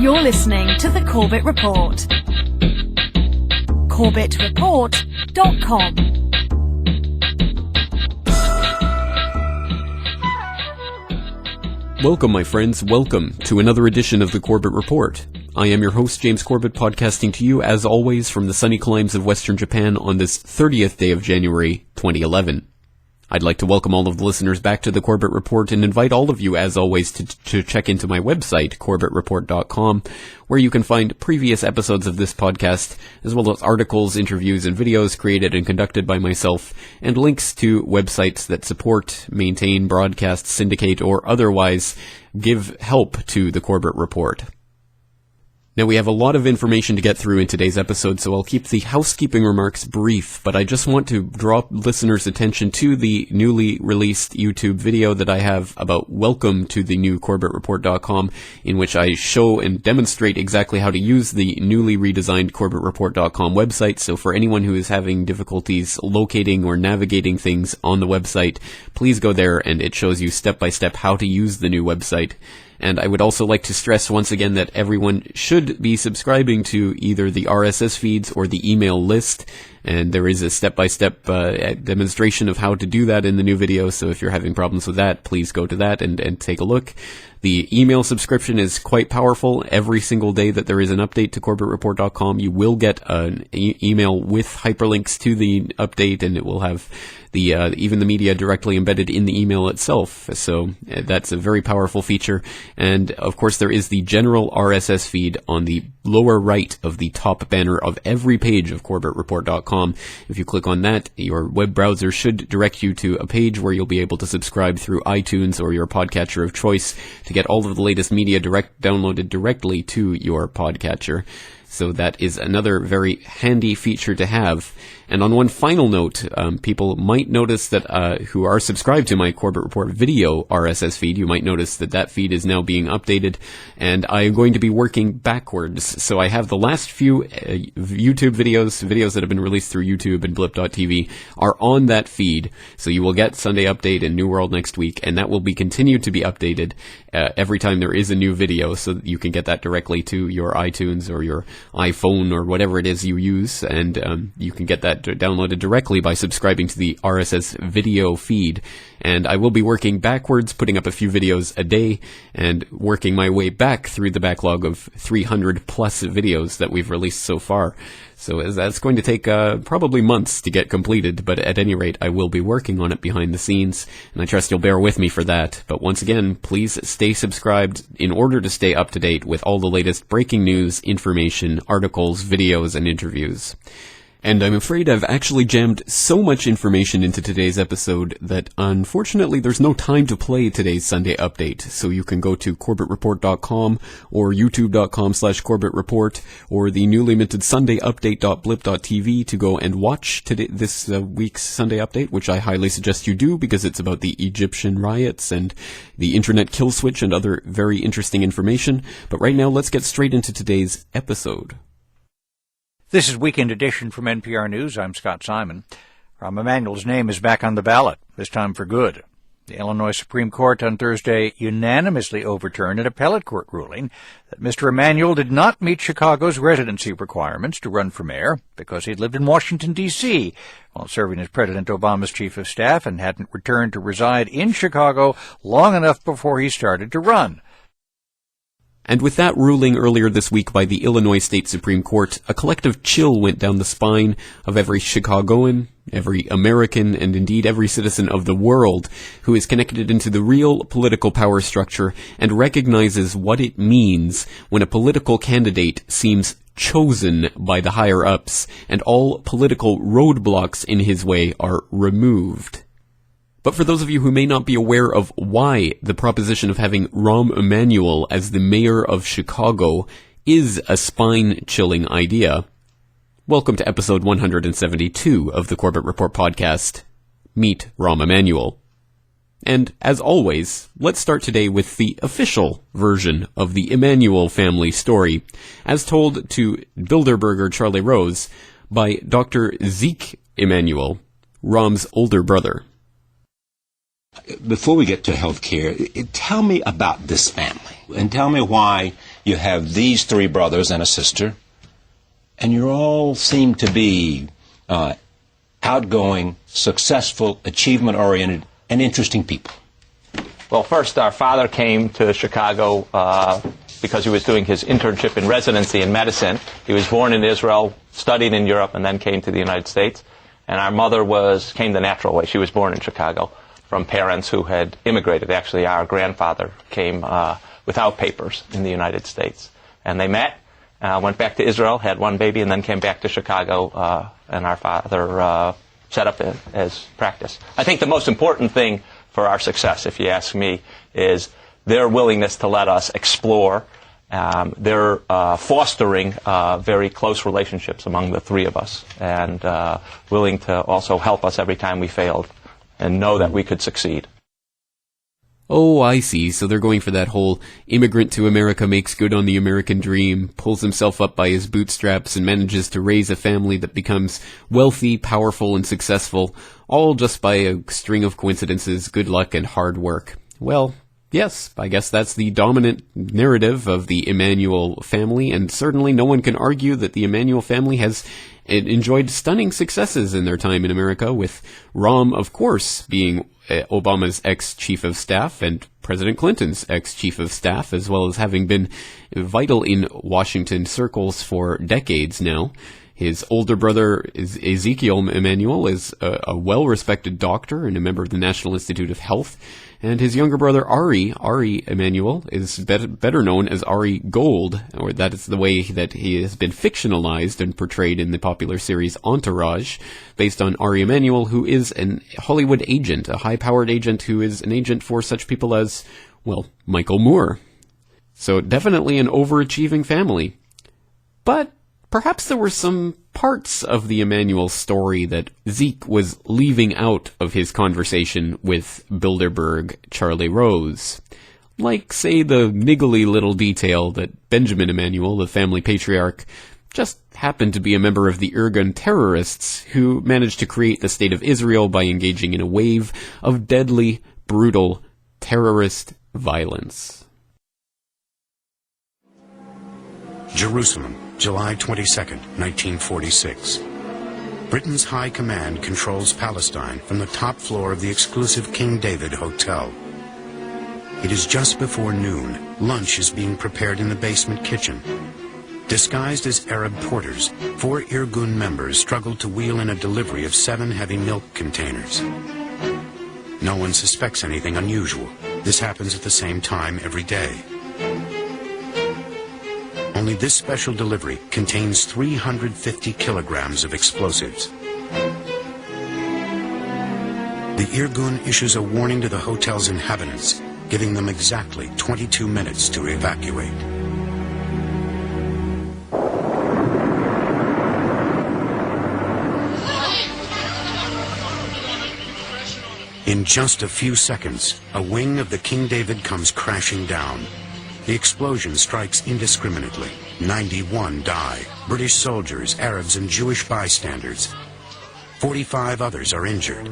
You're listening to The Corbett Report. CorbettReport.com. Welcome, my friends. Welcome to another edition of The Corbett Report. I am your host, James Corbett, podcasting to you, as always, from the sunny climes of Western Japan on this 30th day of January, 2011. I'd like to welcome all of the listeners back to The Corbett Report and invite all of you, as always, to check into my website, CorbettReport.com, where you can find previous episodes of this podcast, as well as articles, interviews, and videos created and conducted by myself, and links to websites that support, maintain, broadcast, syndicate, or otherwise give help to The Corbett Report. Now, we have a lot of information to get through in today's episode, so I'll keep the housekeeping remarks brief, but I just want to draw listeners' attention to the newly released YouTube video that I have about welcome to the new CorbettReport.com, in which I show and demonstrate exactly how to use the newly redesigned CorbettReport.com website. So for anyone who is having difficulties locating or navigating things on the website, please go there, and it shows you step-by-step how to use the new website. And I would also like to stress once again that everyone should be subscribing to either the RSS feeds or the email list. And there is a step-by-step demonstration of how to do that in the new video. So if you're having problems with that, please go to that and take a look. The email subscription is quite powerful. Every single day that there is an update to CorbettReport.com, you will get an email with hyperlinks to the update, and it will have the even the media directly embedded in the email itself. So that's a very powerful feature. And of course, there is the general RSS feed on the lower right of the top banner of every page of CorbettReport.com. If you click on that, your web browser should direct you to a page where you'll be able to subscribe through iTunes or your podcatcher of choice to get all of the latest media downloaded directly to your podcatcher. So that is another very handy feature to have. And on one final note, people might notice that who are subscribed to my Corbett Report video RSS feed, you might notice that that feed is now being updated, and I am going to be working backwards. So I have the last few YouTube videos that have been released through YouTube and blip.tv are on that feed. So you will get Sunday Update and New World next week, and that will be continued to be updated every time there is a new video, so that you can get that directly to your iTunes or your iPhone or whatever it is you use, and you can get that downloaded directly by subscribing to the RSS video feed. And I will be working backwards, putting up a few videos a day, and working my way back through the backlog of 300 plus videos that we've released so far. So that's going to take probably months to get completed, but at any rate, I will be working on it behind the scenes, and I trust you'll bear with me for that. But once again, please stay subscribed in order to stay up to date with all the latest breaking news, information, articles, videos, and interviews. And I'm afraid I've actually jammed so much information into today's episode that unfortunately there's no time to play today's Sunday Update. So you can go to CorbettReport.com or YouTube.com/CorbettReport or the newly minted SundayUpdate.blip.tv to go and watch this week's Sunday Update, which I highly suggest you do because it's about the Egyptian riots and the internet kill switch and other very interesting information. But right now, let's get straight into today's episode. This is Weekend Edition from NPR News. I'm Scott Simon. Rahm Emanuel's name is back on the ballot, this time for good. The Illinois Supreme Court on Thursday unanimously overturned an appellate court ruling that Mr. Emanuel did not meet Chicago's residency requirements to run for mayor because he'd lived in Washington, D.C. while serving as President Obama's chief of staff and hadn't returned to reside in Chicago long enough before he started to run. And with that ruling earlier this week by the Illinois State Supreme Court, a collective chill went down the spine of every Chicagoan, every American, and indeed every citizen of the world who is connected into the real political power structure and recognizes what it means when a political candidate seems chosen by the higher-ups and all political roadblocks in his way are removed. But for those of you who may not be aware of why the proposition of having Rahm Emanuel as the mayor of Chicago is a spine-chilling idea, welcome to episode 172 of the Corbett Report podcast. Meet Rahm Emanuel. And as always, let's start today with the official version of the Emanuel family story, as told to Bilderberger Charlie Rose by Dr. Zeke Emanuel, Rahm's older brother. Before we get to healthcare, tell me about this family and tell me why, you have these three brothers and a sister, and you all seem to be outgoing, successful, achievement-oriented, and interesting people. Well, first, our father came to Chicago because he was doing his internship in residency in medicine. He was born in Israel, studied in Europe, and then came to the United States. And our mother came the natural way. She was born in Chicago from parents who had immigrated. Actually, our grandfather came without papers in the United States. And they met, went back to Israel, had one baby, and then came back to Chicago, and our father set up as practice. I think the most important thing for our success, if you ask me, is their willingness to let us explore. They're fostering very close relationships among the three of us, and willing to also help us every time we failed and know that we could succeed. Oh, I see. So they're going for that whole immigrant to America makes good on the American dream, pulls himself up by his bootstraps, and manages to raise a family that becomes wealthy, powerful, and successful, all just by a string of coincidences, good luck, and hard work. Well, yes, I guess that's the dominant narrative of the Emanuel family, and certainly no one can argue that the Emanuel family has enjoyed stunning successes in their time in America, with Rahm, of course, being Obama's ex-chief of staff and President Clinton's ex-chief of staff, as well as having been vital in Washington circles for decades now. His older brother, Ezekiel Emanuel, is a well-respected doctor and a member of the National Institute of Health. And his younger brother, Ari Emanuel, is better known as Ari Gold, or that is the way that he has been fictionalized and portrayed in the popular series Entourage, based on Ari Emanuel, who is a Hollywood agent, a high-powered agent who is an agent for such people as, well, Michael Moore. So definitely an overachieving family. But perhaps there were some parts of the Emanuel story that Zeke was leaving out of his conversation with Bilderberg Charlie Rose. Like, say, the niggly little detail that Benjamin Emanuel, the family patriarch, just happened to be a member of the Irgun terrorists who managed to create the State of Israel by engaging in a wave of deadly, brutal, terrorist violence. Jerusalem, July 22nd, 1946. Britain's High Command controls Palestine from the top floor of the exclusive King David Hotel. It is just before noon. Lunch is being prepared in the basement kitchen. Disguised as Arab porters, 4 Irgun members struggled to wheel in a delivery of 7 heavy milk containers. No one suspects anything unusual. This happens at the same time every day. Only this special delivery contains 350 kilograms of explosives. The Irgun issues a warning to the hotel's inhabitants, giving them exactly 22 minutes to evacuate. In just a few seconds, a wing of the King David comes crashing down. The explosion strikes indiscriminately. 91 die. British soldiers, Arabs, and Jewish bystanders. 45 others are injured.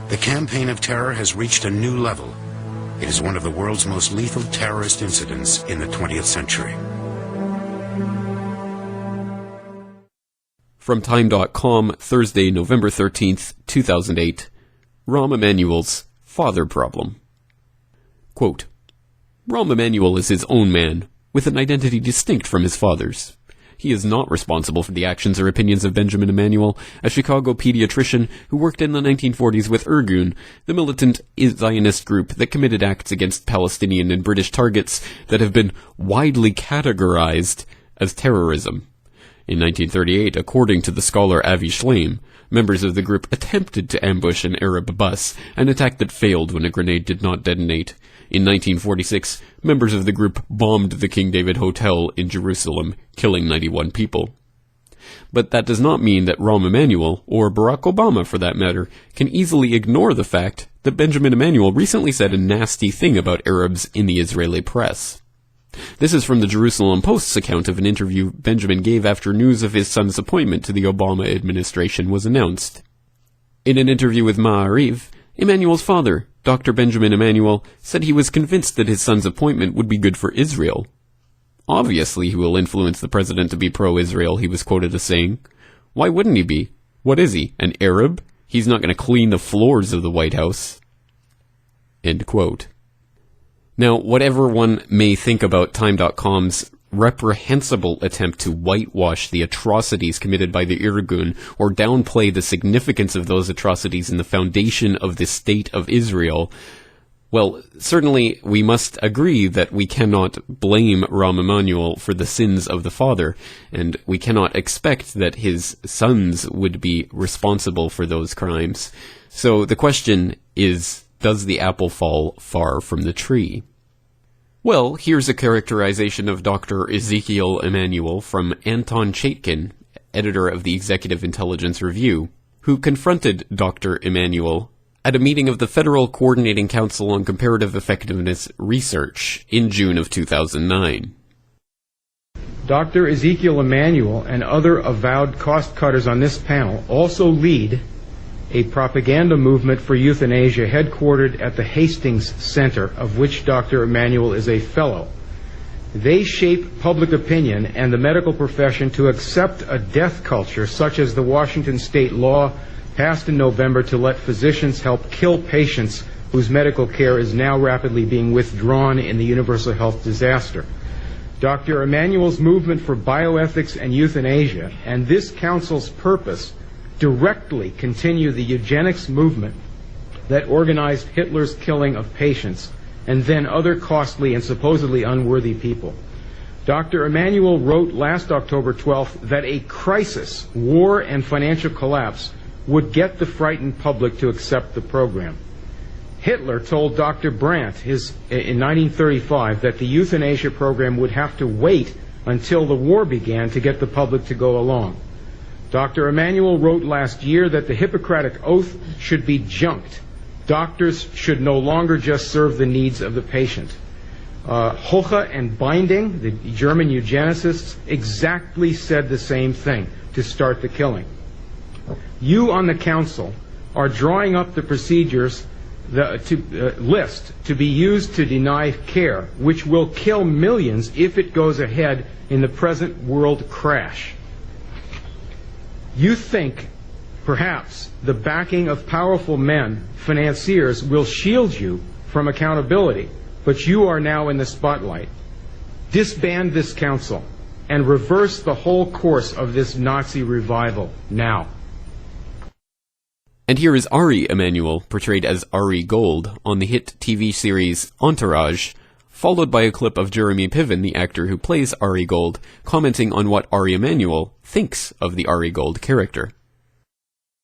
The campaign of terror has reached a new level. It is one of the world's most lethal terrorist incidents in the 20th century. From Time.com, Thursday, November 13th, 2008. Rahm Emanuel's father problem. Quote, Rahm Emanuel is his own man, with an identity distinct from his father's. He is not responsible for the actions or opinions of Benjamin Emanuel, a Chicago pediatrician who worked in the 1940s with Irgun, the militant Zionist group that committed acts against Palestinian and British targets that have been widely categorized as terrorism. In 1938, according to the scholar Avi Shlaim, members of the group attempted to ambush an Arab bus, an attack that failed when a grenade did not detonate. In 1946, members of the group bombed the King David Hotel in Jerusalem, killing 91 people. But that does not mean that Rahm Emanuel, or Barack Obama for that matter, can easily ignore the fact that Benjamin Emanuel recently said a nasty thing about Arabs in the Israeli press. This is from the Jerusalem Post's account of an interview Benjamin gave after news of his son's appointment to the Obama administration was announced. In an interview with Ma'ariv, Emanuel's father, Dr. Benjamin Emanuel said he was convinced that his son's appointment would be good for Israel. Obviously, he will influence the president to be pro-Israel, he was quoted as saying. Why wouldn't he be? What is he, an Arab? He's not going to clean the floors of the White House. End quote. Now, whatever one may think about Time.com's reprehensible attempt to whitewash the atrocities committed by the Irgun or downplay the significance of those atrocities in the foundation of the State of Israel, well, certainly we must agree that we cannot blame Rahm Emanuel for the sins of the father, and we cannot expect that his sons would be responsible for those crimes. So the question is, does the apple fall far from the tree? Well, here's a characterization of Dr. Ezekiel Emanuel from Anton Chaitkin, editor of the Executive Intelligence Review, who confronted Dr. Emanuel at a meeting of the Federal Coordinating Council on Comparative Effectiveness Research in June of 2009. Dr. Ezekiel Emanuel and other avowed cost-cutters on this panel also lead a propaganda movement for euthanasia headquartered at the Hastings Center, of which Dr. Emanuel is a fellow. They shape public opinion and the medical profession to accept a death culture such as the Washington state law passed in November to let physicians help kill patients whose medical care is now rapidly being withdrawn in the universal health disaster. Dr. Emanuel's movement for bioethics and euthanasia and this council's purpose directly continue the eugenics movement that organized Hitler's killing of patients and then other costly and supposedly unworthy people. Dr. Emanuel wrote last October 12th that a crisis, war, and financial collapse would get the frightened public to accept the program. Hitler told Dr. Brandt in 1935 that the euthanasia program would have to wait until the war began to get the public to go along. Dr. Emanuel wrote last year that the Hippocratic Oath should be junked. Doctors should no longer just serve the needs of the patient. Hoche and Binding, the German eugenicists, exactly said the same thing to start the killing. You on the council are drawing up the procedures list to be used to deny care, which will kill millions if it goes ahead in the present world crash. You think, perhaps, the backing of powerful men, financiers, will shield you from accountability, but you are now in the spotlight. Disband this council and reverse the whole course of this Nazi revival now. And here is Ari Emanuel, portrayed as Ari Gold, on the hit TV series Entourage, followed by a clip of Jeremy Piven, the actor who plays Ari Gold, commenting on what Ari Emanuel thinks of the Ari Gold character.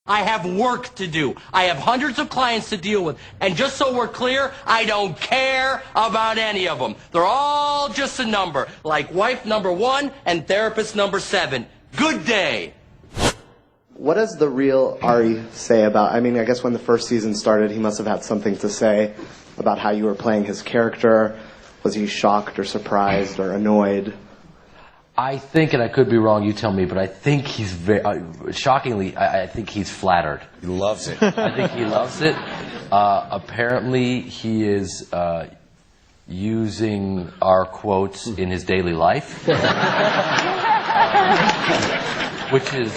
I have work to do. I have hundreds of clients to deal with. And just so we're clear, I don't care about any of them. They're all just a number, like wife number 1 and therapist number 7. Good day. What does the real Ari say about, I mean, I guess when the first season started, he must have had something to say about how you were playing his character. Was he shocked or surprised or annoyed? I think, and I could be wrong, you tell me, but I think he's very, shockingly, I think he's flattered. He loves it. I think he loves it. Apparently, he is using our quotes in his daily life, which is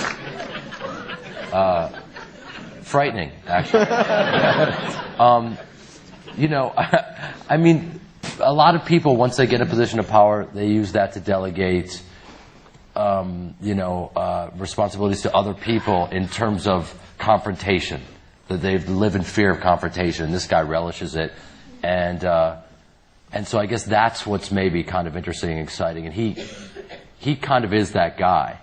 frightening, actually. I mean, a lot of people, once they get a position of power, they use that to delegate, responsibilities to other people in terms of confrontation. That they live in fear of confrontation. This guy relishes it, and so I guess that's what's maybe kind of interesting and exciting. And he kind of is that guy.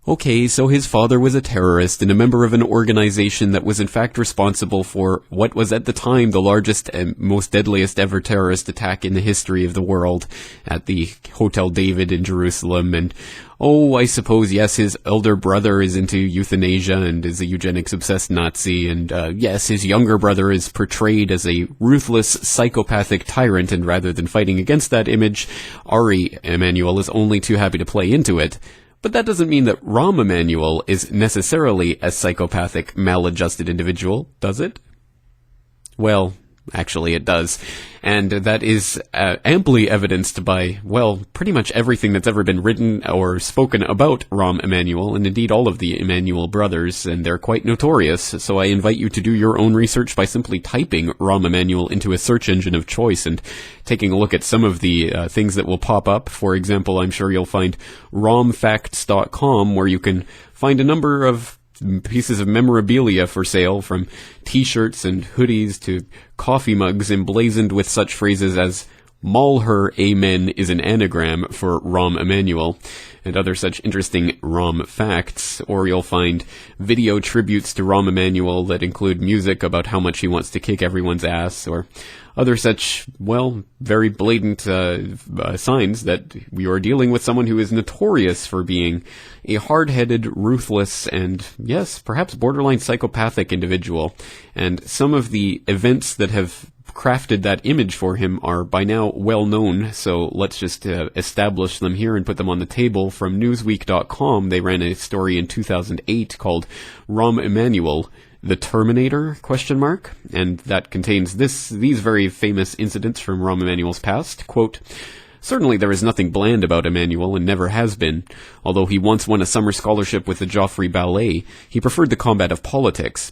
Okay, so his father was a terrorist and a member of an organization that was in fact responsible for what was at the time the largest and most deadliest ever terrorist attack in the history of the world at the Hotel David in Jerusalem. And, I suppose, yes, his elder brother is into euthanasia and is a eugenics-obsessed Nazi. And, yes, his younger brother is portrayed as a ruthless, psychopathic tyrant. And rather than fighting against that image, Ari Emanuel is only too happy to play into it. But that doesn't mean that Rahm Emanuel is necessarily a psychopathic, maladjusted individual, does it? Well, actually it does. And that is amply evidenced by, well, pretty much everything that's ever been written or spoken about Rahm Emanuel, and indeed all of the Emanuel brothers, and they're quite notorious. So I invite you to do your own research by simply typing Rahm Emanuel into a search engine of choice and taking a look at some of the things that will pop up. For example, I'm sure you'll find rahmfacts.com, where you can find a number of pieces of memorabilia for sale, from t-shirts and hoodies to coffee mugs emblazoned with such phrases as "Maul her, amen" is an anagram for Rahm Emanuel, and other such interesting Rahm facts. Or you'll find video tributes to Rahm Emanuel that include music about how much he wants to kick everyone's ass, or other such, well, very blatant signs that we are dealing with someone who is notorious for being a hard-headed, ruthless, and, yes, perhaps borderline psychopathic individual. And some of the events that have crafted that image for him are by now well known, so let's just establish them here and put them on the table. From Newsweek.com, they ran a story in 2008 called Rahm Emanuel, the Terminator, ? And that contains these very famous incidents from Rahm Emanuel's past. Quote, "Certainly there is nothing bland about Emanuel, and never has been. Although he once won a summer scholarship with the Joffrey Ballet, he preferred the combat of politics.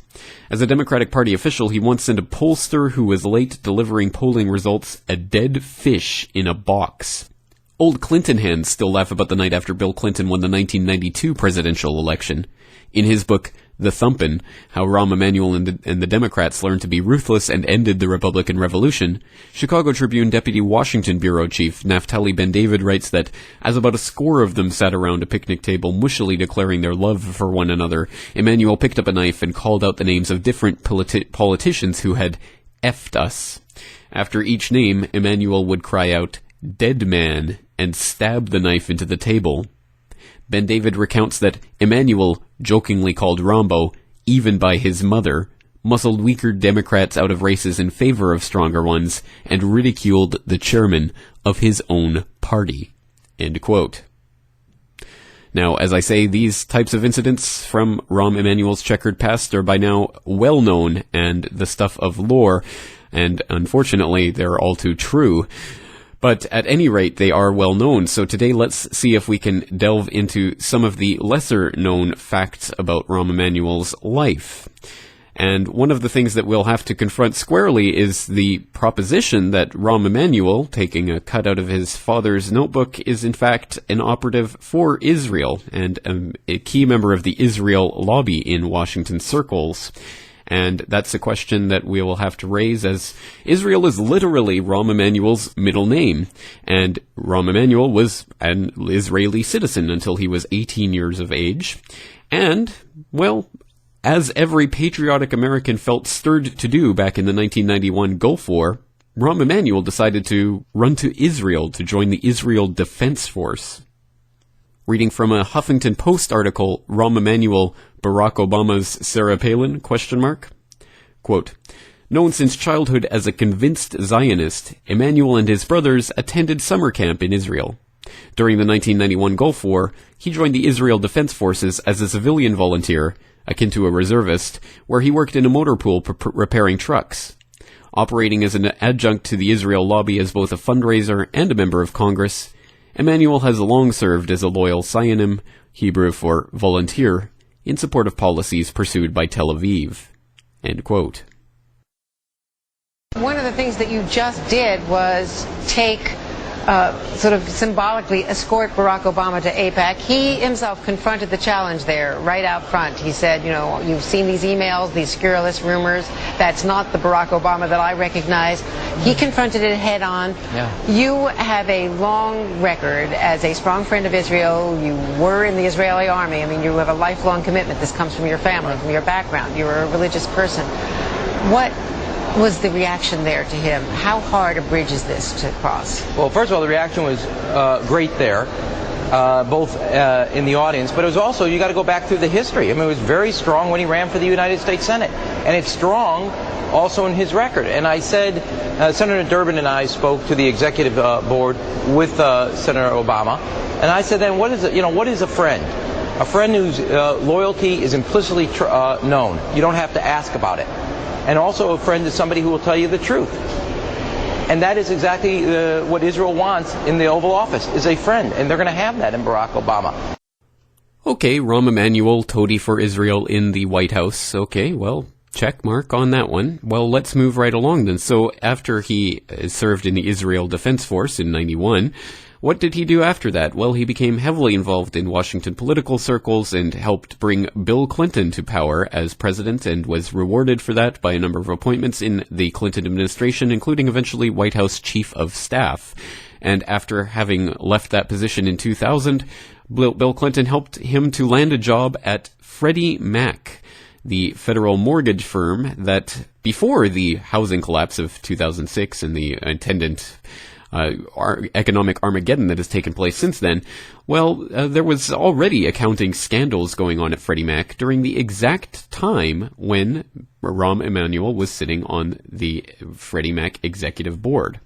As a Democratic Party official, he once sent a pollster who was late delivering polling results a dead fish in a box. Old Clinton hands still laugh about the night after Bill Clinton won the 1992 presidential election. In his book, The Thumpin', How Rahm Emanuel and the Democrats Learned to Be Ruthless and Ended the Republican Revolution, Chicago Tribune Deputy Washington Bureau Chief Naftali Ben-David writes that, as about a score of them sat around a picnic table mushily declaring their love for one another, Emanuel picked up a knife and called out the names of different politicians who had effed us. After each name, Emanuel would cry out, 'Dead man,' and stab the knife into the table." Ben-David recounts that Emanuel jokingly called Rambo, even by his mother, muscled weaker Democrats out of races in favor of stronger ones, and ridiculed the chairman of his own party. End quote. Now, as I say, these types of incidents from Rahm Emanuel's checkered past are by now well known and the stuff of lore, and unfortunately, they're all too true. But at any rate, they are well known, so today let's see if we can delve into some of the lesser-known facts about Rahm Emanuel's life. And one of the things that we'll have to confront squarely is the proposition that Rahm Emanuel, taking a cut out of his father's notebook, is in fact an operative for Israel, and a key member of the Israel lobby in Washington circles. And that's a question that we will have to raise, as Israel is literally Rahm Emanuel's middle name. And Rahm Emanuel was an Israeli citizen until he was 18 years of age. And, well, as every patriotic American felt stirred to do back in the 1991 Gulf War, Rahm Emanuel decided to run to Israel to join the Israel Defense Force. Reading from a Huffington Post article, Rahm Emanuel, Barack Obama's Sarah Palin, ? Quote, "Known since childhood as a convinced Zionist, Emanuel and his brothers attended summer camp in Israel. During the 1991 Gulf War, he joined the Israel Defense Forces as a civilian volunteer, akin to a reservist, where he worked in a motor pool repairing trucks. Operating as an adjunct to the Israel lobby as both a fundraiser and a member of Congress, Emanuel has long served as a loyal Sionim, Hebrew for volunteer, in support of policies pursued by Tel Aviv." End quote. One of the things that you just did was take, sort of symbolically escort Barack Obama to AIPAC. He himself confronted the challenge there right out front. He said, you know, you've seen these emails, these scurrilous rumors. That's not the Barack Obama that I recognize. He confronted it head on. Yeah. You have a long record as a strong friend of Israel. You were in the Israeli army. I mean, you have a lifelong commitment. This comes from your family, from your background. You're a religious person. What was the reaction there to him? How hard a bridge is this to cross? Well, first of all, the reaction was great there, both in the audience, but it was also, you got to go back through the history. I mean, it was very strong when he ran for the United States Senate, and it's strong also in his record. And I said, Senator Durbin and I spoke to the executive board with Senator Obama, and I said, then what is a friend? A friend whose loyalty is implicitly known. You don't have to ask about it. and also a friend is somebody who will tell you the truth. And that is exactly what Israel wants in the Oval Office, is a friend. And they're going to have that in Barack Obama. Okay, Rahm Emanuel, Toadie for Israel in the White House. Okay, well, check mark on that one. Well, let's move right along then. So after he served in the Israel Defense Force in 91, what did he do after that? Well, he became heavily involved in Washington political circles and helped bring Bill Clinton to power as president and was rewarded for that by a number of appointments in the Clinton administration, including eventually White House Chief of Staff. And after having left that position in 2000, Bill Clinton helped him to land a job at Freddie Mac, the federal mortgage firm that, before the housing collapse of 2006 and the attendant economic Armageddon that has taken place since then, well, there was already accounting scandals going on at Freddie Mac during the exact time when Rahm Emanuel was sitting on the Freddie Mac executive board.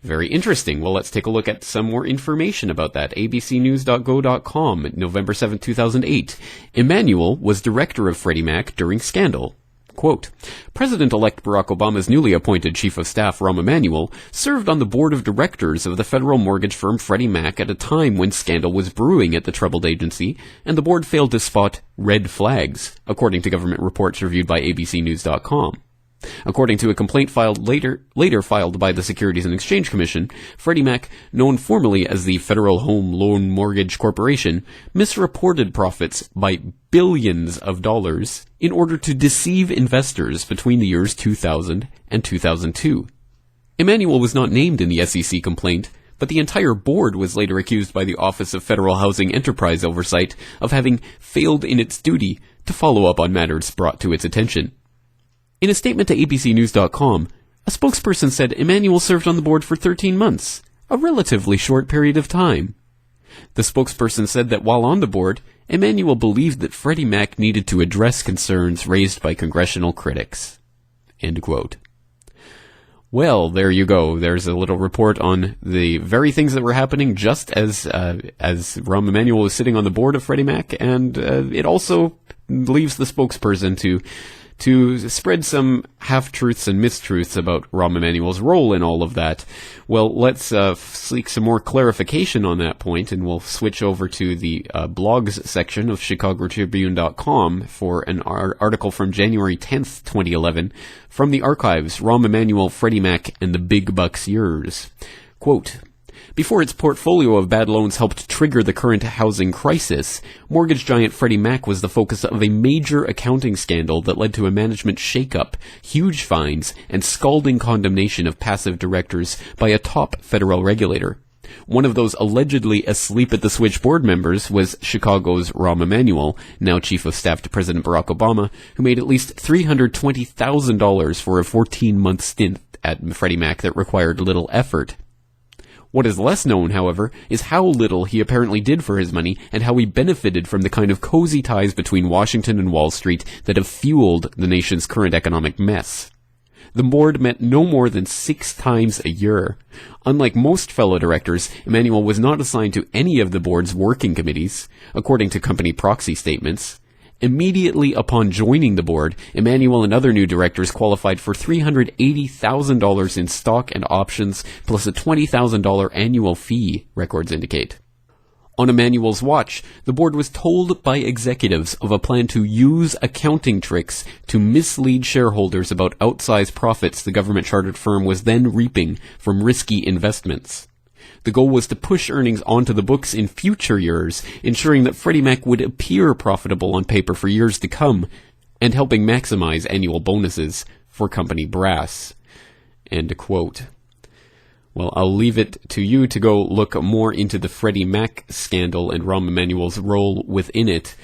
Very interesting. Well, let's take a look at some more information about that. abcnews.go.com, November 7, 2008. Emanuel was director of Freddie Mac during scandal. Quote, President-elect Barack Obama's newly appointed Chief of Staff, Rahm Emanuel, served on the board of directors of the federal mortgage firm Freddie Mac at a time when scandal was brewing at the troubled agency, and the board failed to spot red flags, according to government reports reviewed by abcnews.com. According to a complaint filed later filed by the Securities and Exchange Commission, Freddie Mac, known formally as the Federal Home Loan Mortgage Corporation, misreported profits by billions of dollars in order to deceive investors between the years 2000 and 2002. Emanuel was not named in the SEC complaint, but the entire board was later accused by the Office of Federal Housing Enterprise Oversight of having failed in its duty to follow up on matters brought to its attention. In a statement to abcnews.com, a spokesperson said Emanuel served on the board for 13 months, a relatively short period of time. The spokesperson said that while on the board, Emanuel believed that Freddie Mac needed to address concerns raised by congressional critics. End quote. Well, there you go. There's a little report on the very things that were happening just as Rahm Emanuel was sitting on the board of Freddie Mac, and it also leaves the spokesperson to spread some half-truths and mistruths about Rahm Emanuel's role in all of that. Well, let's seek some more clarification on that point, and we'll switch over to the blogs section of ChicagoTribune.com for an article from January 10th, 2011, from the archives, Rahm Emanuel, Freddie Mac, and the Big Bucks Years. Quote, before its portfolio of bad loans helped trigger the current housing crisis, mortgage giant Freddie Mac was the focus of a major accounting scandal that led to a management shakeup, huge fines, and scalding condemnation of passive directors by a top federal regulator. One of those allegedly asleep at the switch board members was Chicago's Rahm Emanuel, now Chief of Staff to President Barack Obama, who made at least $320,000 for a 14-month stint at Freddie Mac that required little effort. What is less known, however, is how little he apparently did for his money and how he benefited from the kind of cozy ties between Washington and Wall Street that have fueled the nation's current economic mess. The board met no more than 6 times a year. Unlike most fellow directors, Emanuel was not assigned to any of the board's working committees, according to company proxy statements. Immediately upon joining the board, Emanuel and other new directors qualified for $380,000 in stock and options, plus a $20,000 annual fee, records indicate. On Emanuel's watch, the board was told by executives of a plan to use accounting tricks to mislead shareholders about outsized profits the government-chartered firm was then reaping from risky investments. The goal was to push earnings onto the books in future years, ensuring that Freddie Mac would appear profitable on paper for years to come, and helping maximize annual bonuses for company brass. End quote. Well, I'll leave it to you to go look more into the Freddie Mac scandal and Rahm Emanuel's role within it.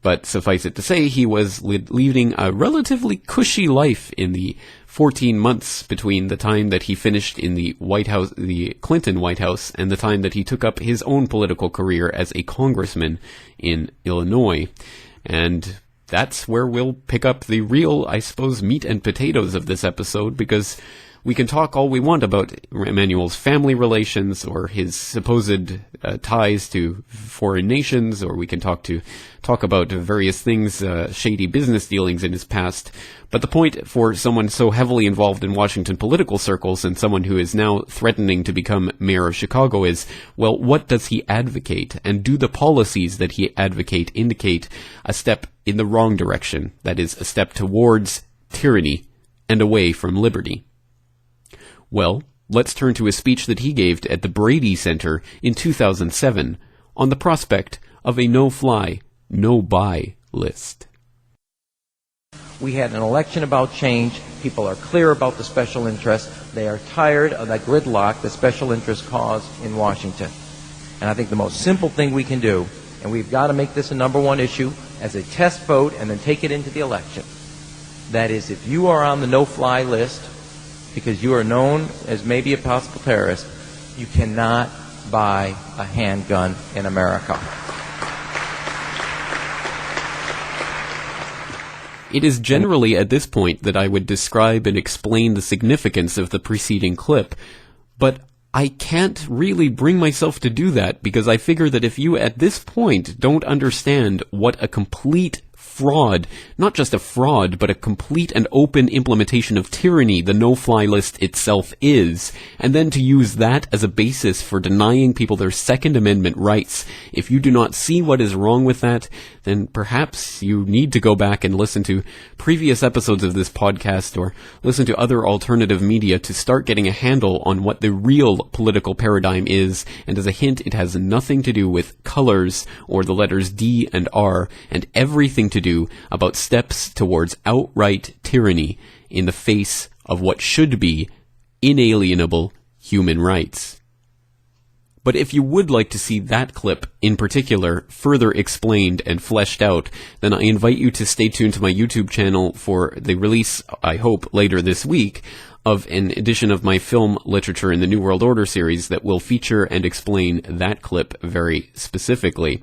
But suffice it to say, he was leading a relatively cushy life in the 14 months between the time that he finished in the White House, the Clinton White House, and the time that he took up his own political career as a congressman in Illinois. And that's where we'll pick up the real, I suppose, meat and potatoes of this episode, because We can talk all we want about Emanuel's family relations or his supposed ties to foreign nations, or we can talk about various things, shady business dealings in his past. But the point for someone so heavily involved in Washington political circles and someone who is now threatening to become mayor of Chicago is, well, what does he advocate? And do the policies that he advocate indicate a step in the wrong direction? That is, a step towards tyranny and away from liberty. Well, let's turn to a speech that he gave at the Brady Center in 2007 on the prospect of a no-fly, no-buy list. We had an election about change. People are clear about the special interest. They are tired of that gridlock the special interest caused in Washington. And I think the most simple thing we can do, and we've got to make this a number one issue as a test vote and then take it into the election, that is, if you are on the no-fly list because you are known as maybe a possible terrorist, you cannot buy a handgun in America. It is generally at this point that I would describe and explain the significance of the preceding clip, but I can't really bring myself to do that because I figure that if you at this point don't understand what a complete fraud, not just a fraud, but a complete and open implementation of tyranny the no-fly list itself is, and then to use that as a basis for denying people their Second Amendment rights, if you do not see what is wrong with that, then perhaps you need to go back and listen to previous episodes of this podcast or listen to other alternative media to start getting a handle on what the real political paradigm is, and as a hint, it has nothing to do with colors or the letters D and R, and everything to do about steps towards outright tyranny in the face of what should be inalienable human rights. But if you would like to see that clip in particular further explained and fleshed out, then I invite you to stay tuned to my YouTube channel for the release, I hope, later this week, of an edition of my film Literature in the New World Order series that will feature and explain that clip very specifically.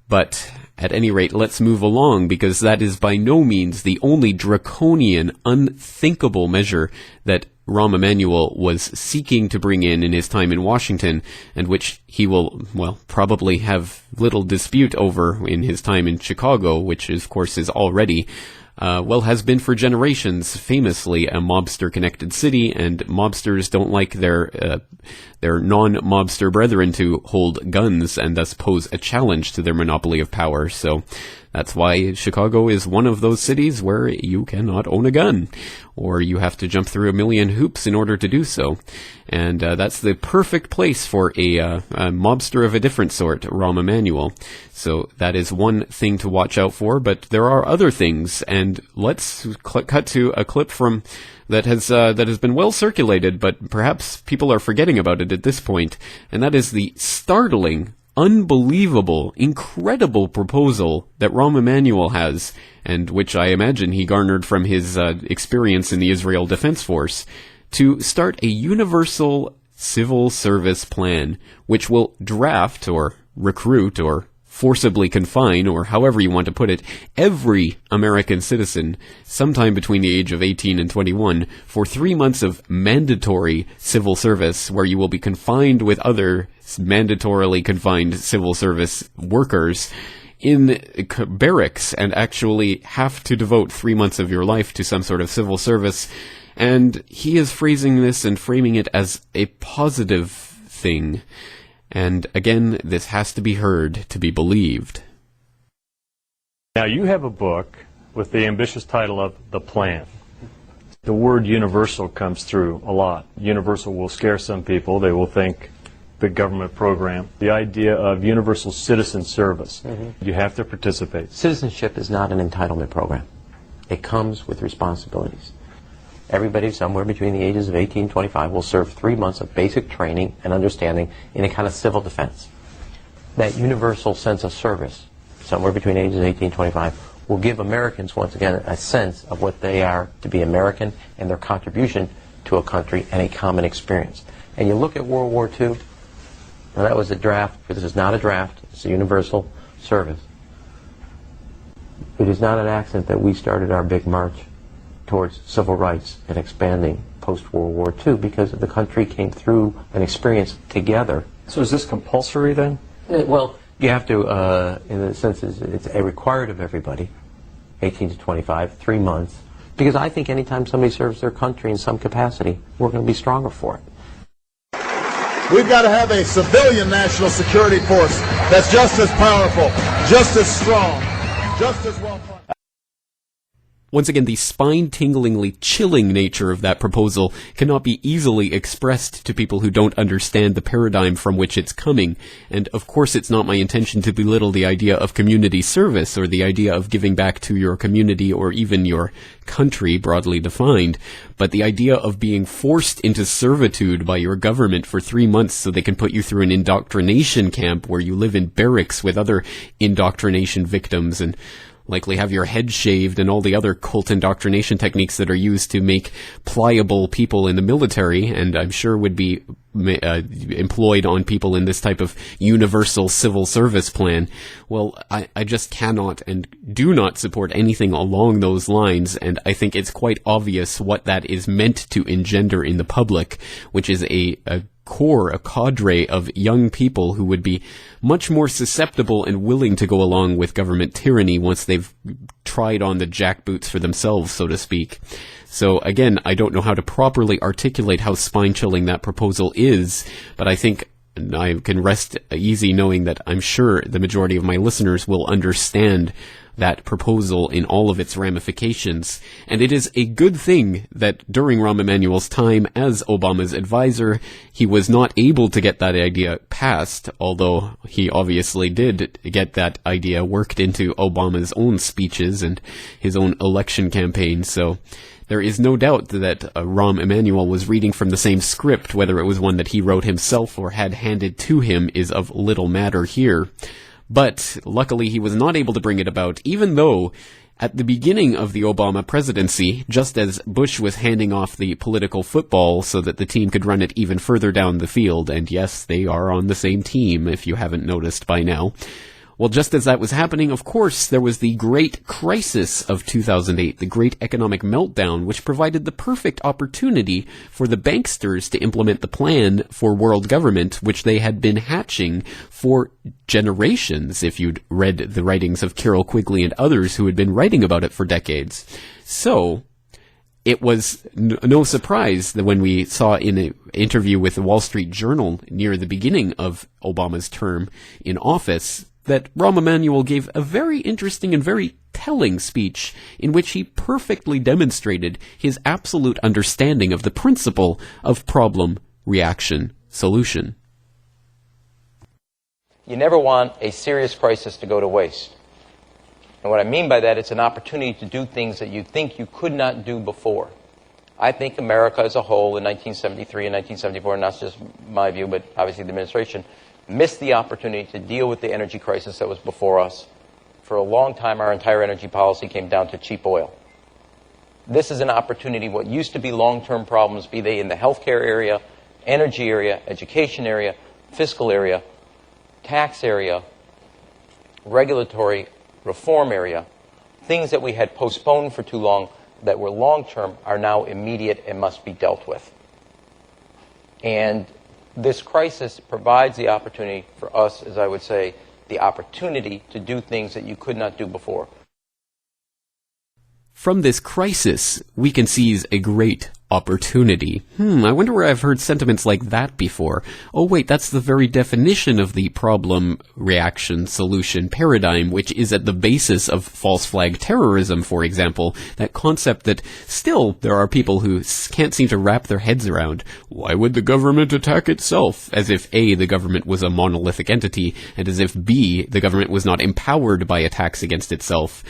But at any rate, let's move along, because that is by no means the only draconian, unthinkable measure that Rahm Emanuel was seeking to bring in his time in Washington, and which he will, well, probably have little dispute over in his time in Chicago, which of course is already, has been for generations famously a mobster-connected city, and mobsters don't like their non-mobster brethren to hold guns and thus pose a challenge to their monopoly of power. So that's why Chicago is one of those cities where you cannot own a gun, or you have to jump through a million hoops in order to do so. And that's the perfect place for a mobster of a different sort, Rahm Emanuel. So that is one thing to watch out for, but there are other things, and let's cut to a clip from that has been well circulated, but perhaps people are forgetting about it at this point, and that is the startling, unbelievable, incredible proposal that Rahm Emanuel has, and which I imagine he garnered from his experience in the Israel Defense Force, to start a universal civil service plan, which will draft or recruit or forcibly confine, or however you want to put it, every American citizen sometime between the age of 18 and 21 for 3 months of mandatory civil service, where you will be confined with other mandatorily confined civil service workers in barracks and actually have to devote 3 months of your life to some sort of civil service. And he is phrasing this and framing it as a positive thing. And again, this has to be heard to be believed. Now, you have a book with the ambitious title of The Plan. The word universal comes through a lot. Universal will scare some people. They will think big government program. The idea of universal citizen service. You have to participate. Citizenship is not an entitlement program. It comes with responsibilities. Everybody somewhere between the ages of 18 and 25 will serve 3 months of basic training and understanding in a kind of civil defense. That universal sense of service, somewhere between ages 18 and 25, will give Americans, once again, a sense of what they are to be American and their contribution to a country and a common experience. And you look at World War II, and that was a draft, but this is not a draft, it's a universal service. It is not an accident that we started our big march towards civil rights and expanding post-World War II because the country came through an experience together. So is this compulsory then? Well, you have to, in the sense, it's required of everybody, 18 to 25, 3 months, because I think anytime somebody serves their country in some capacity, we're going to be stronger for it. We've got to have a civilian national security force that's just as powerful, just as strong, just as well funded. Once again, the spine-tinglingly chilling nature of that proposal cannot be easily expressed to people who don't understand the paradigm from which it's coming. And of course it's not my intention to belittle the idea of community service or the idea of giving back to your community or even your country, broadly defined. But the idea of being forced into servitude by your government for 3 months so they can put you through an indoctrination camp where you live in barracks with other indoctrination victims and likely have your head shaved and all the other cult indoctrination techniques that are used to make pliable people in the military, and I'm sure would be employed on people in this type of universal civil service plan. Well, I just cannot and do not support anything along those lines, and I think it's quite obvious what that is meant to engender in the public, which is a cadre of young people who would be much more susceptible and willing to go along with government tyranny once they've tried on the jackboots for themselves, so to speak. So again, I don't know how to properly articulate how spine-chilling that proposal is, but I think I can rest easy knowing that I'm sure the majority of my listeners will understand that proposal in all of its ramifications. And it is a good thing that during Rahm Emanuel's time as Obama's advisor, he was not able to get that idea passed, although he obviously did get that idea worked into Obama's own speeches and his own election campaign. So there is no doubt that Rahm Emanuel was reading from the same script. Whether it was one that he wrote himself or had handed to him is of little matter here. But luckily he was not able to bring it about, even though at the beginning of the Obama presidency, just as Bush was handing off the political football so that the team could run it even further down the field, and yes, they are on the same team if you haven't noticed by now. Well, just as that was happening, of course, there was the great crisis of 2008, the great economic meltdown, which provided the perfect opportunity for the banksters to implement the plan for world government, which they had been hatching for generations, if you'd read the writings of Carroll Quigley and others who had been writing about it for decades. So it was no surprise that when we saw in an interview with the Wall Street Journal near the beginning of Obama's term in office that Rahm Emanuel gave a very interesting and very telling speech in which he perfectly demonstrated his absolute understanding of the principle of problem, reaction, solution. You never want a serious crisis to go to waste. And what I mean by that, it's an opportunity to do things that you think you could not do before. I think America as a whole in 1973 and 1974, and not just my view, but obviously the administration, missed the opportunity to deal with the energy crisis that was before us. For a long time, our entire energy policy came down to cheap oil. This is an opportunity. What used to be long-term problems, be they in the healthcare area, energy area, education area, fiscal area, tax area, regulatory reform area, things that we had postponed for too long that were long-term are now immediate and must be dealt with. And this crisis provides the opportunity for us, as I would say, the opportunity to do things that you could not do before. From this crisis, we can seize a great opportunity. I wonder where I've heard sentiments like that before. Oh wait, that's the very definition of the problem, reaction, solution paradigm, which is at the basis of false flag terrorism, for example. That concept that still there are people who can't seem to wrap their heads around. Why would the government attack itself? As if A, the government was a monolithic entity, and as if B, the government was not empowered by attacks against itself.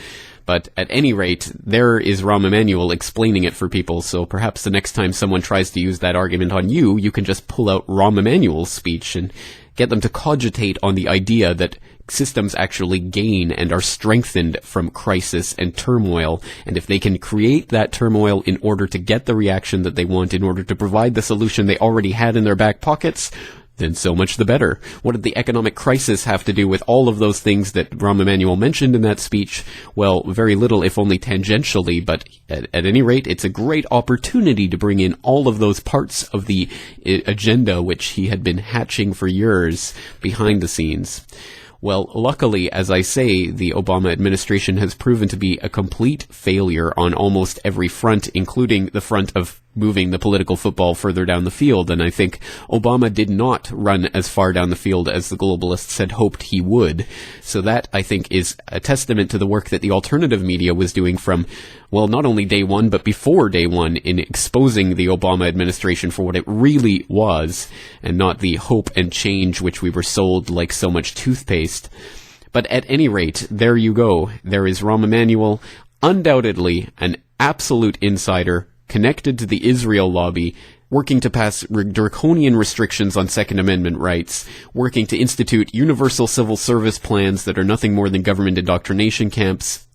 But at any rate, there is Rahm Emanuel explaining it for people, so perhaps the next time someone tries to use that argument on you, you can just pull out Rahm Emanuel's speech and get them to cogitate on the idea that systems actually gain and are strengthened from crisis and turmoil, and if they can create that turmoil in order to get the reaction that they want, in order to provide the solution they already had in their back pockets, Then so much the better. What did the economic crisis have to do with all of those things that Rahm Emanuel mentioned in that speech? Well, very little, if only tangentially, but at any rate, it's a great opportunity to bring in all of those parts of the agenda which he had been hatching for years behind the scenes. Well, luckily, as I say, the Obama administration has proven to be a complete failure on almost every front, including the front of moving the political football further down the field. And I think Obama did not run as far down the field as the globalists had hoped he would. So that, I think, is a testament to the work that the alternative media was doing from, well, not only day one, but before day one, in exposing the Obama administration for what it really was, and not the hope and change which we were sold like so much toothpaste. But at any rate, there you go. There is Rahm Emanuel, undoubtedly an absolute insider, connected to the Israel lobby, working to pass draconian restrictions on Second Amendment rights, working to institute universal civil service plans that are nothing more than government indoctrination camps.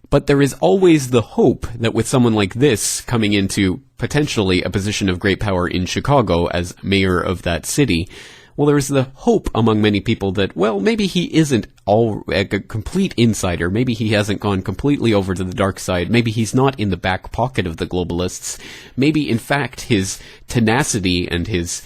But there is always the hope that with someone like this coming into potentially a position of great power in Chicago as mayor of that city, well, there's the hope among many people that, well, maybe he isn't a complete insider. Maybe he hasn't gone completely over to the dark side. Maybe he's not in the back pocket of the globalists. Maybe, in fact, his tenacity and his,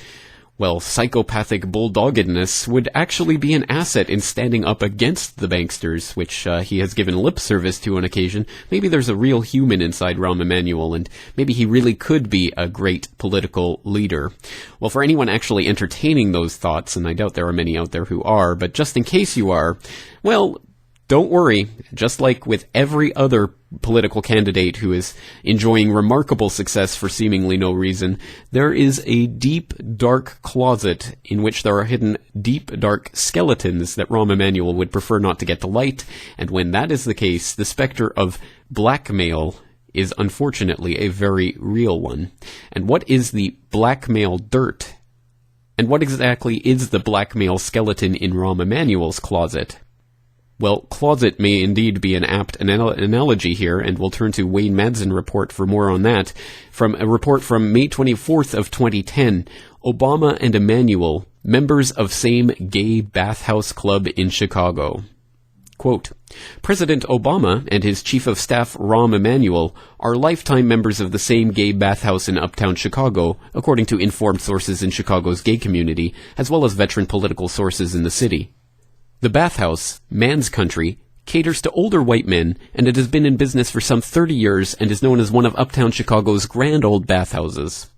well, psychopathic bulldoggedness would actually be an asset in standing up against the banksters, which he has given lip service to on occasion. Maybe there's a real human inside Rahm Emanuel, and maybe he really could be a great political leader. Well, for anyone actually entertaining those thoughts, and I doubt there are many out there who are, but just in case you are, well, don't worry. Just like with every other political candidate who is enjoying remarkable success for seemingly no reason, there is a deep, dark closet in which there are hidden deep, dark skeletons that Rahm Emanuel would prefer not to get to light, and when that is the case, the specter of blackmail is unfortunately a very real one. And what is the blackmail dirt? And what exactly is the blackmail skeleton in Rahm Emanuel's closet? Well, closet may indeed be an apt analogy here, and we'll turn to Wayne Madsen report for more on that. From a report from May 24th of 2010, Obama and Emanuel, members of same gay bathhouse club in Chicago. Quote, President Obama and his chief of staff Rahm Emanuel are lifetime members of the same gay bathhouse in uptown Chicago, according to informed sources in Chicago's gay community, as well as veteran political sources in the city. The bathhouse, Man's Country, caters to older white men, and it has been in business for some 30 years and is known as one of uptown Chicago's grand old bathhouses.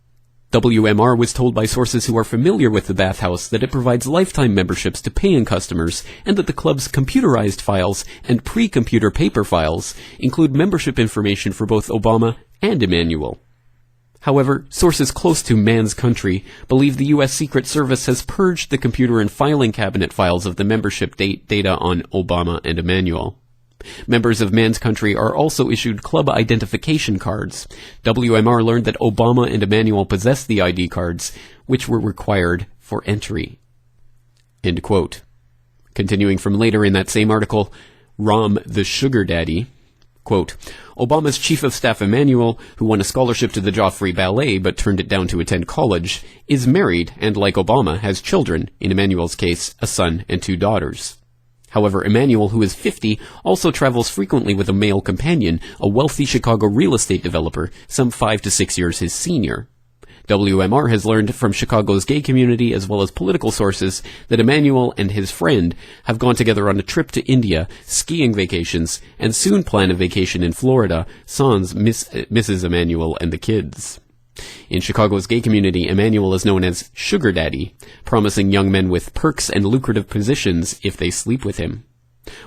WMR was told by sources who are familiar with the bathhouse that it provides lifetime memberships to paying customers, and that the club's computerized files and pre-computer paper files include membership information for both Obama and Emanuel. However, sources close to Man's Country believe the U.S. Secret Service has purged the computer and filing cabinet files of the membership data on Obama and Emanuel. Members of Man's Country are also issued club identification cards. WMR learned that Obama and Emanuel possessed the ID cards, which were required for entry. End quote. Continuing from later in that same article, Rahm the Sugar Daddy, quote, Obama's chief of staff Emanuel, who won a scholarship to the Joffrey Ballet but turned it down to attend college, is married and, like Obama, has children, in Emanuel's case, a son and 2 daughters. However, Emanuel, who is 50, also travels frequently with a male companion, a wealthy Chicago real estate developer, some 5 to 6 years his senior. WMR has learned from Chicago's gay community as well as political sources that Emanuel and his friend have gone together on a trip to India, skiing vacations, and soon plan a vacation in Florida, sans Mrs. Emanuel and the kids. In Chicago's gay community, Emanuel is known as Sugar Daddy, promising young men with perks and lucrative positions if they sleep with him.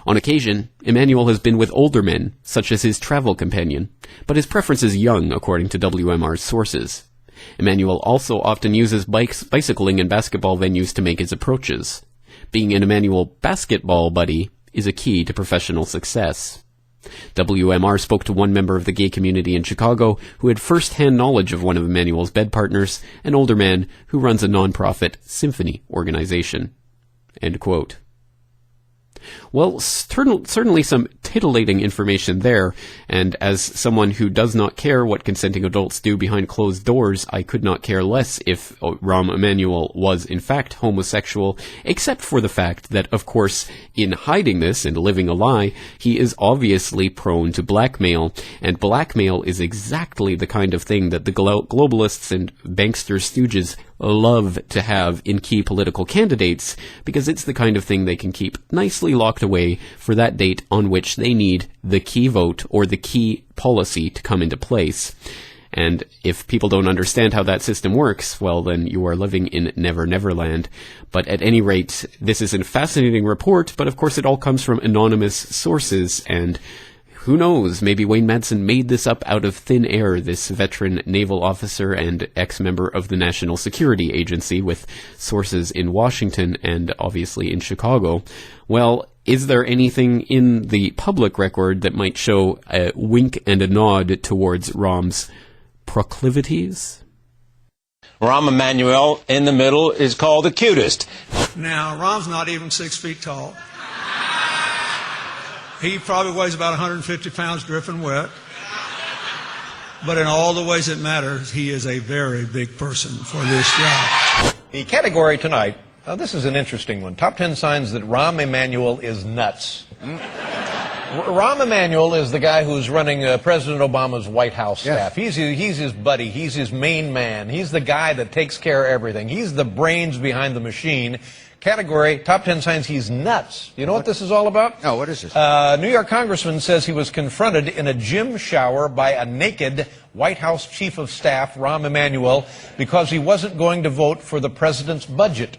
On occasion, Emanuel has been with older men, such as his travel companion, but his preference is young, according to WMR's sources. Emanuel also often uses bicycling and basketball venues to make his approaches. Being an Emanuel basketball buddy is a key to professional success. WMR spoke to one member of the gay community in Chicago who had first-hand knowledge of one of Emanuel's bed partners, an older man who runs a non-profit symphony organization. End quote. Well, certainly some titillating information there, and as someone who does not care what consenting adults do behind closed doors, I could not care less if Rahm Emanuel was in fact homosexual, except for the fact that, of course, in hiding this and living a lie, he is obviously prone to blackmail, and blackmail is exactly the kind of thing that the globalists and bankster stooges love to have in key political candidates, because it's the kind of thing they can keep nicely locked away for that date on which they need the key vote or the key policy to come into place. And if people don't understand how that system works, well, then you are living in Never Never Land. But at any rate, this is a fascinating report, but of course it all comes from anonymous sources, and who knows, maybe Wayne Madsen made this up out of thin air, this veteran naval officer and ex-member of the National Security Agency with sources in Washington and obviously in Chicago. Well, is there anything in the public record that might show a wink and a nod towards Rahm's proclivities? Rahm Emanuel in the middle is called the cutest. Now, Rahm's not even 6 feet tall. He probably weighs about 150 pounds dripping wet. But in all the ways that matter, he is a very big person for this job. The category tonight, this is an interesting one. Top 10 signs that Rahm Emanuel is nuts. Rahm Emanuel is the guy who's running President Obama's White House staff. Yes. He's his buddy. He's his main man. He's the guy that takes care of everything. He's the brains behind the machine. Category, top 10 signs he's nuts. You know what this is all about? No, what is this? New York congressman says he was confronted in a gym shower by a naked White House chief of staff, Rahm Emanuel, because he wasn't going to vote for the president's budget.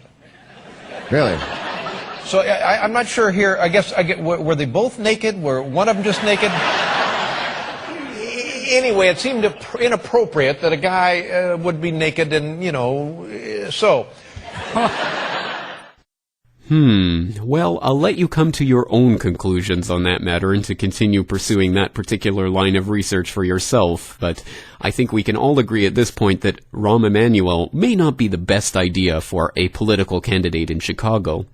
Really? So I'm not sure here. Were they both naked? Were one of them just naked? Anyway, it seemed inappropriate that a guy would be naked and, so... Well, I'll let you come to your own conclusions on that matter and to continue pursuing that particular line of research for yourself, but I think we can all agree at this point that Rahm Emanuel may not be the best idea for a political candidate in Chicago.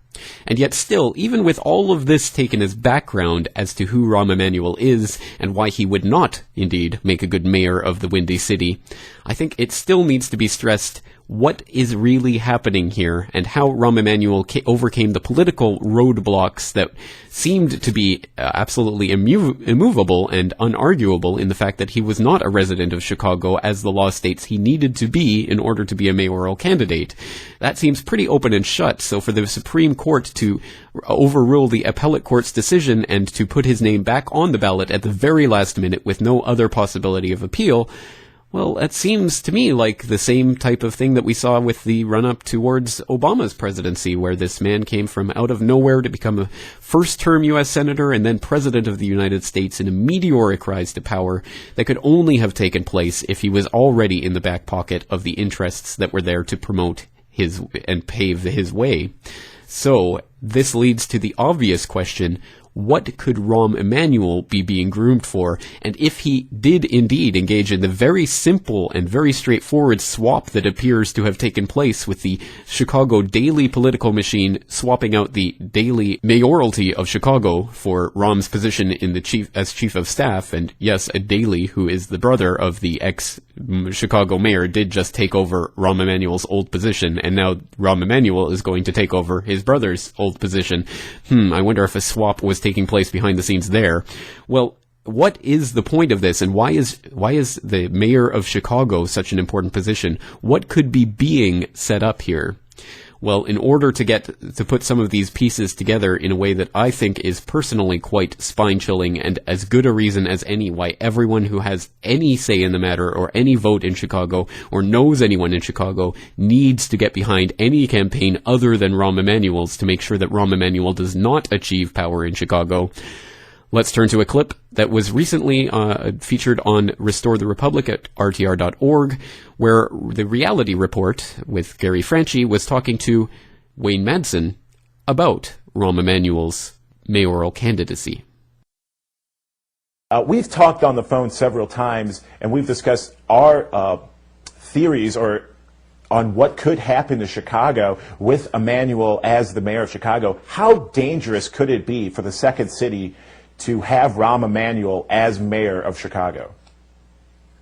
And yet still, even with all of this taken as background as to who Rahm Emanuel is and why he would not, indeed, make a good mayor of the Windy City, I think it still needs to be stressed what is really happening here and how Rahm Emanuel overcame the political roadblocks that seemed to be absolutely immovable and unarguable in the fact that he was not a resident of Chicago as the law states he needed to be in order to be a mayoral candidate. That seems pretty open and shut, so for the Supreme Court to overrule the appellate court's decision and to put his name back on the ballot at the very last minute with no other possibility of appeal, well, that seems to me like the same type of thing that we saw with the run-up towards Obama's presidency, where this man came from out of nowhere to become a first-term U.S. senator and then president of the United States in a meteoric rise to power that could only have taken place if he was already in the back pocket of the interests that were there to promote his and pave his way. So, this leads to the obvious question: what could Rahm Emanuel be being groomed for? And if he did indeed engage in the very simple and very straightforward swap that appears to have taken place with the Chicago daily political machine swapping out the daily mayoralty of Chicago for Rahm's position in the as chief of staff, and yes, a daily who is the brother of the ex-Chicago mayor did just take over Rahm Emanuel's old position, and now Rahm Emanuel is going to take over his brother's old position. I wonder if a swap was taking place behind the scenes there. Well, what is the point of this, and why is the mayor of Chicago such an important position? What could be being set up here? Well, in order to put some of these pieces together in a way that I think is personally quite spine-chilling and as good a reason as any why everyone who has any say in the matter or any vote in Chicago or knows anyone in Chicago needs to get behind any campaign other than Rahm Emanuel's to make sure that Rahm Emanuel does not achieve power in Chicago. Let's turn to a clip that was recently featured on Restore the Republic at rtr.org, where the Reality Report with Gary Franchi was talking to Wayne Madsen about Rahm Emanuel's mayoral candidacy. We've talked on the phone several times, and we've discussed our theories or on what could happen to Chicago with Emanuel as the mayor of Chicago. How dangerous could it be for the second city to have Rahm Emanuel as mayor of Chicago?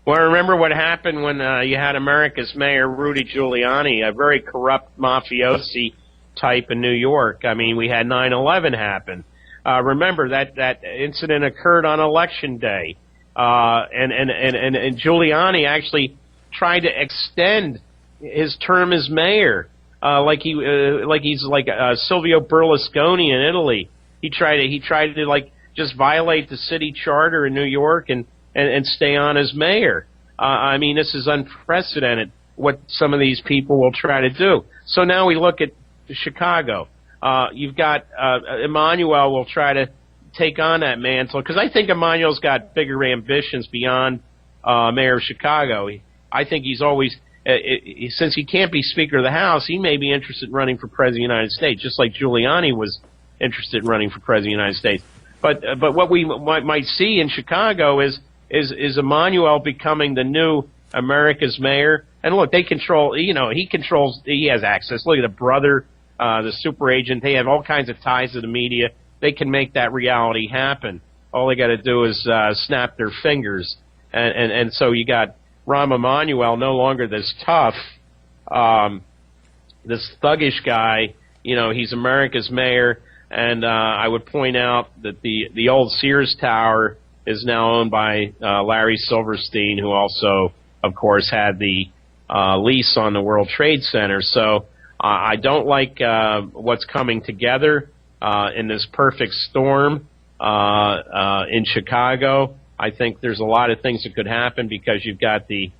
Well, remember what happened when you had America's mayor, Rudy Giuliani, a very corrupt mafiosi type in New York. I mean, we had 9/11 happen. Remember that incident occurred on Election Day, and Giuliani actually tried to extend his term as mayor, like he's like Silvio Berlusconi in Italy. He tried to like just violate the city charter in New York and stay on as mayor. I mean, this is unprecedented what some of these people will try to do. So now we look at Chicago. You've got Emanuel will try to take on that mantle, because I think Emanuel's got bigger ambitions beyond mayor of Chicago. I think he's always, since he can't be Speaker of the House, he may be interested in running for President of the United States, just like Giuliani was interested in running for President of the United States. But what we might see in Chicago is Emanuel becoming the new America's mayor. And look, they control, he has access. Look at the brother, the super agent. They have all kinds of ties to the media. They can make that reality happen. All they got to do is snap their fingers. And so you got Rahm Emanuel, no longer this tough, this thuggish guy. He's America's mayor. And I would point out that the old Sears Tower is now owned by Larry Silverstein, who also, of course, had the lease on the World Trade Center. So I don't like what's coming together in this perfect storm in Chicago. I think there's a lot of things that could happen, because you've got the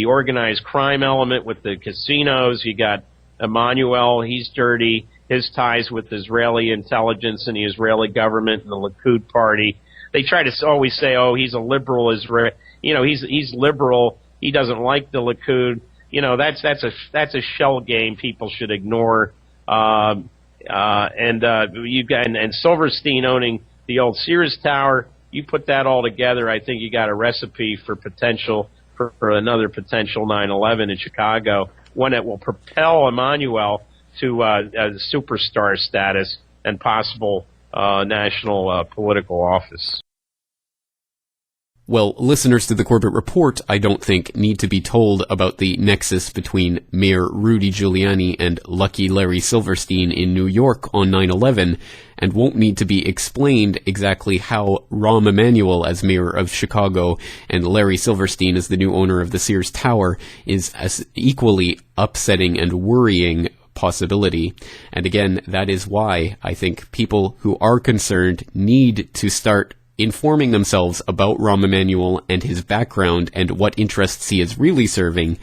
organized crime element with the casinos. You got Emanuel, he's dirty. His ties with Israeli intelligence and the Israeli government and the Likud party. They try to always say, oh, he's a liberal Israel. He's liberal. He doesn't like the Likud. That's a shell game people should ignore. And Silverstein owning the old Sears Tower. You put that all together, I think you got a recipe for another potential 9/11 in Chicago, one that will propel Emanuel to superstar status and possible national political office. Well, listeners to the Corbett Report, I don't think, need to be told about the nexus between Mayor Rudy Giuliani and Lucky Larry Silverstein in New York on 9/11, and won't need to be explained exactly how Rahm Emanuel as mayor of Chicago and Larry Silverstein as the new owner of the Sears Tower is as equally upsetting and worrying possibility. And again, that is why I think people who are concerned need to start informing themselves about Rahm Emanuel and his background and what interests he is really serving,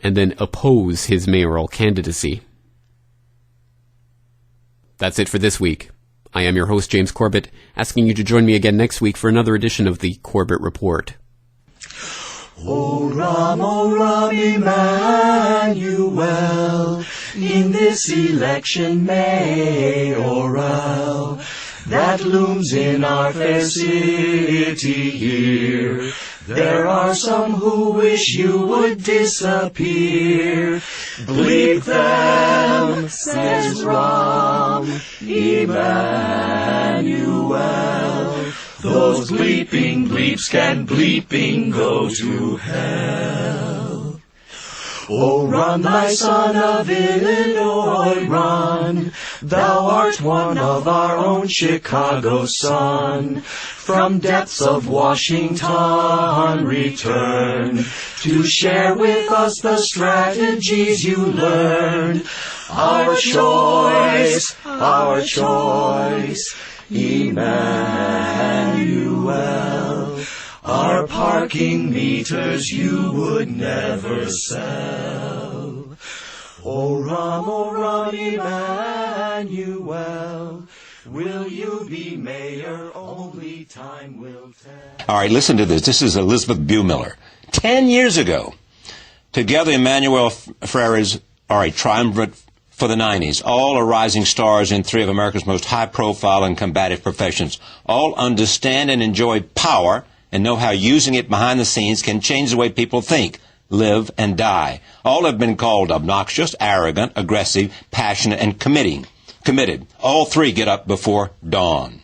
and then oppose his mayoral candidacy. That's it for this week. I am your host, James Corbett, asking you to join me again next week for another edition of the Corbett Report. O Rahm, Emanuel, in this election mayoral that looms in our fair city here, there are some who wish you would disappear. Bleep them, says Rahm Emanuel. Those bleeping bleeps can bleeping go to hell. O run, thy son of Illinois, run. Thou art one of our own Chicago sun. From depths of Washington return to share with us the strategies you learned. Our choice, Emanuel. Our parking meters you would never sell. O Rahm, Emanuel, will you be mayor? Only time will tell. All right, listen to this. This is Elizabeth Buemiller. 10 years ago, together Emanuel Frères are a triumvirate for the 90s. All are rising stars in three of America's most high-profile and combative professions. All understand and enjoy power and know how using it behind the scenes can change the way people think, live, and die. All have been called obnoxious, arrogant, aggressive, passionate, and committed. All three get up before dawn.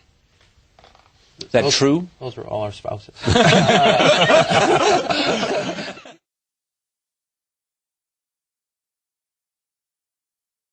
Is that true? Those are all our spouses.